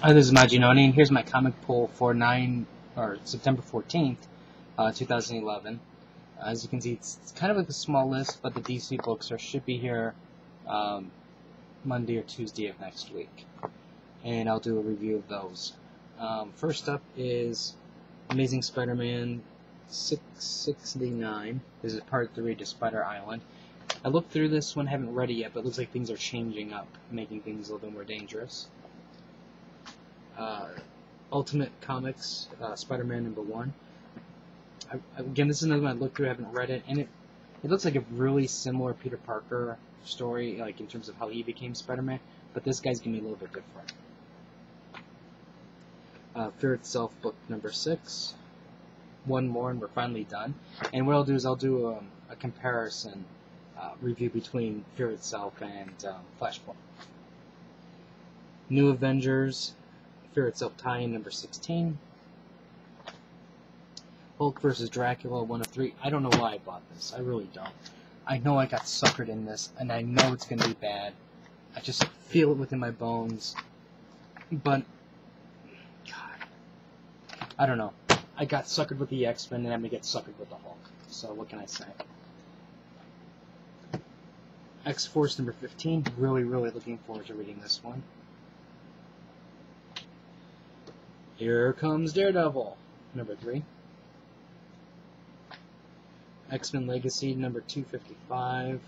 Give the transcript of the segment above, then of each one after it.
Hi, this is Majin Oni, and here's my comic pull for September 14th, 2011. As you can see, it's kind of like a small list, but the DC books should be here um, Monday or Tuesday of next week, and I'll do a review of those. First up is Amazing Spider-Man 669. This is part 3 to Spider Island. I looked through this one, haven't read it yet, but it looks like things are changing up, making things a little bit more dangerous. Ultimate Comics, Spider-Man #1. Again, this is another one I looked through, I haven't read it, and it looks like a really similar Peter Parker story, like in terms of how he became Spider-Man, but this guy's going to be a little bit different. Fear Itself, book number 6. One more, and we're finally done. And what I'll do is I'll do a comparison review between Fear Itself and Flashpoint. New Avengers, Fear Itself tie-in number 16. Hulk vs. Dracula 1 of 3. I don't know why I bought this. I really don't. I know I got suckered in this, and I know it's going to be bad. I just feel it within my bones. But, God, I don't know. I got suckered with the X-Men, and I'm going to get suckered with the Hulk. So what can I say? X-Force number 15. Really, really looking forward to reading this one. Here Comes Daredevil, number 3. X-Men Legacy, number 255.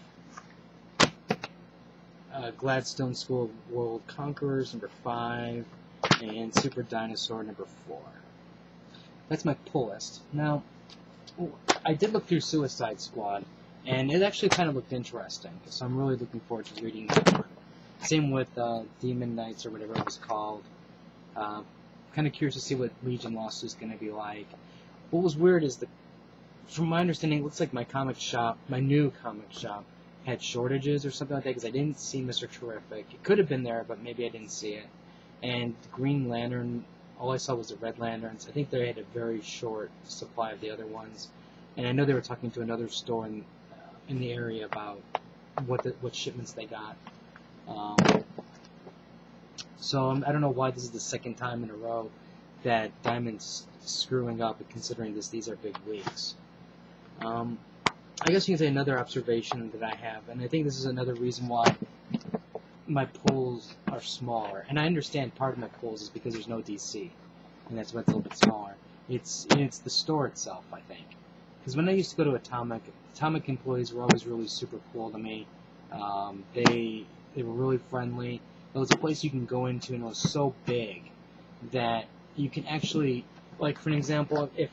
Gladstone School of World Conquerors, number 5. And Super Dinosaur, number 4. That's my pull list. Now, I did look through Suicide Squad, and it actually kind of looked interesting, so I'm really looking forward to reading that one. Same with Demon Knights, or whatever it was called. Kind of curious to see what Legion Lost is going to be like. What was weird is that, from my understanding, it looks like my comic shop, my new comic shop, had shortages or something like that, because I didn't see Mr. Terrific. It could have been there, but maybe I didn't see it. And Green Lantern, all I saw was the Red Lanterns. I think they had a very short supply of the other ones. And I know they were talking to another store in the area about what shipments they got. So I don't know why this is the second time in a row that Diamond's screwing up, considering these are big weeks. I guess you can say another observation that I have, and I think this is another reason why my pulls are smaller. And I understand part of my pulls is because there's no DC, and that's why it's a little bit smaller. It's the store itself, I think. Because when I used to go to Atomic employees were always really super cool to me. They were really friendly. It was a place you can go into, and it was so big that you can actually, like for an example, if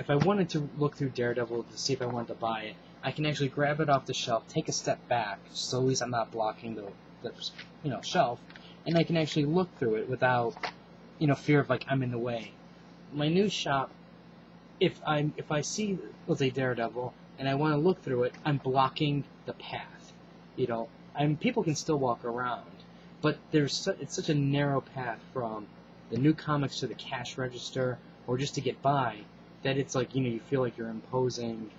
I wanted to look through Daredevil to see if I wanted to buy it, I can actually grab it off the shelf, take a step back, so at least I'm not blocking the shelf, and I can actually look through it without fear of like I'm in the way. My new shop, if I see, let's say, Daredevil and I want to look through it, I'm blocking the path. People can still walk around. But it's such a narrow path from the new comics to the cash register, or just to get by, that it's like you feel like you're imposing,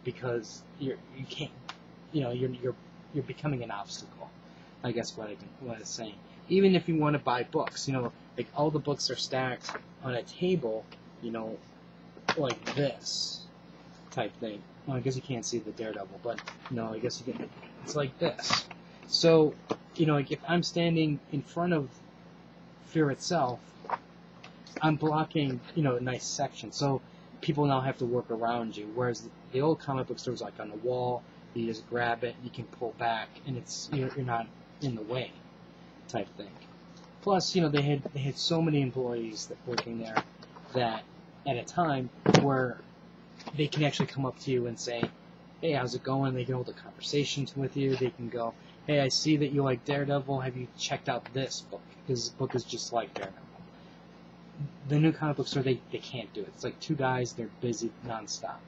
because you can't, you're becoming an obstacle. I guess what I'm saying. Even if you want to buy books, like all the books are stacked on a table, like this type thing. Well, I guess you can't see the Daredevil, but I guess you can. It's like this. So, like if I'm standing in front of Fear Itself, I'm blocking, a nice section. So people now have to work around you. Whereas the old comic book stores, like on the wall, you just grab it, you can pull back, and it's you're not in the way, type thing. Plus, they had so many employees that working there that at a time where they can actually come up to you and say, "Hey, how's it going?" They can hold a conversation with you. They can go, "Hey, I see that you like Daredevil. Have you checked out this book? This book is just like Daredevil." The new comic book store, they can't do it. It's like two guys, they're busy nonstop.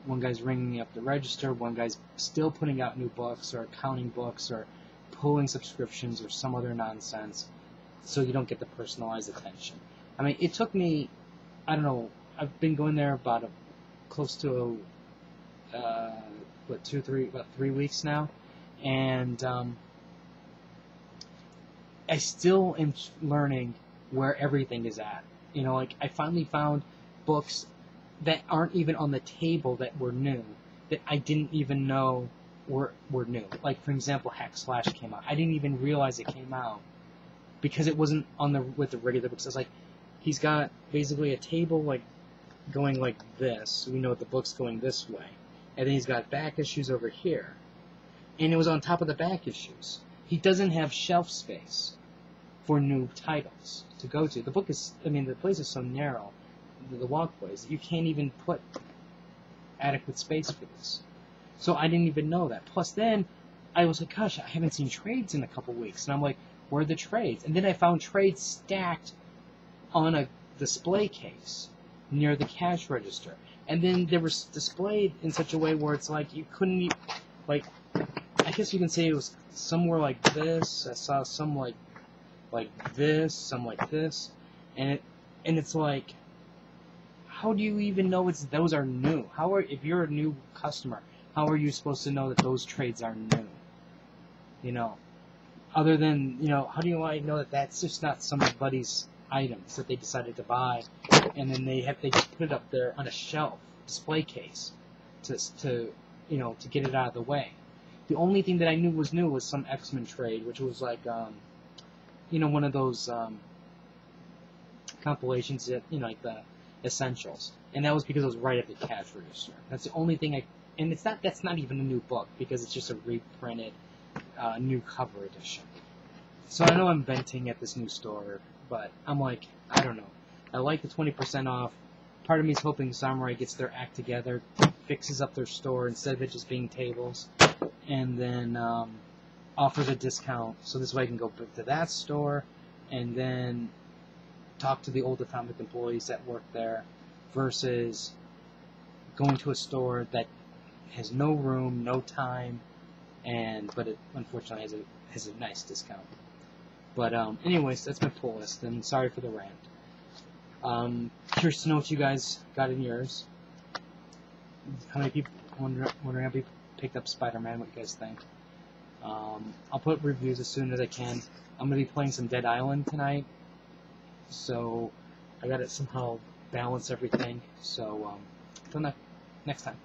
One guy's ringing up the register, one guy's still putting out new books, or counting books, or pulling subscriptions, or some other nonsense, so you don't get the personalized attention. I mean, it took me, I don't know, I've been going there about close to 3 weeks now, and I still am learning where everything is at. You know, like I finally found books that aren't even on the table that were new, that I didn't even know were new. Like for example, Hack Slash came out. I didn't even realize it came out because it wasn't on the with the regular books. It's like he's got basically a table like going like this. So we know the book's going this way, and then he's got back issues over here, and it was on top of the back issues. He doesn't have shelf space for new titles to go to. The book is, I mean, the place is so narrow, the walkways, you can't even put adequate space for this. So I didn't even know that. Plus then, I was like, gosh, I haven't seen trades in a couple weeks. And I'm like, where are the trades? And then I found trades stacked on a display case near the cash register. And then they were displayed in such a way where it's like you couldn't, like, I guess you can say it was somewhere like this. I saw some like this, some like this, and it's like, how do you even know those are new? If you're a new customer, how are you supposed to know that those trades are new? You know, other than, you know, how do you know that that's just not somebody's items that they decided to buy, and then they just put it up there on a shelf display case to you know, to get it out of the way. The only thing that I knew was new was some X-Men trade, which was like you know, one of those compilations that, you know, like the essentials, and that was because it was right at the cash register. That's the only thing and that's not even a new book because it's just a reprinted new cover edition. So I know I'm venting at this new store, but I'm like, I don't know. I like the 20% off. Part of me is hoping Samurai gets their act together, fixes up their store instead of it just being tables, and then offers a discount, so this way I can go to that store and then talk to the old Atomic employees that work there versus going to a store that has no room, no time, but it unfortunately has a nice discount. But anyways, that's my pull list, and sorry for the rant. Curious to know what you guys got in yours. How many people, wondering how people picked up Spider-Man, what you guys think. I'll put reviews as soon as I can. I'm going to be playing some Dead Island tonight, so I got to somehow balance everything. So until next time.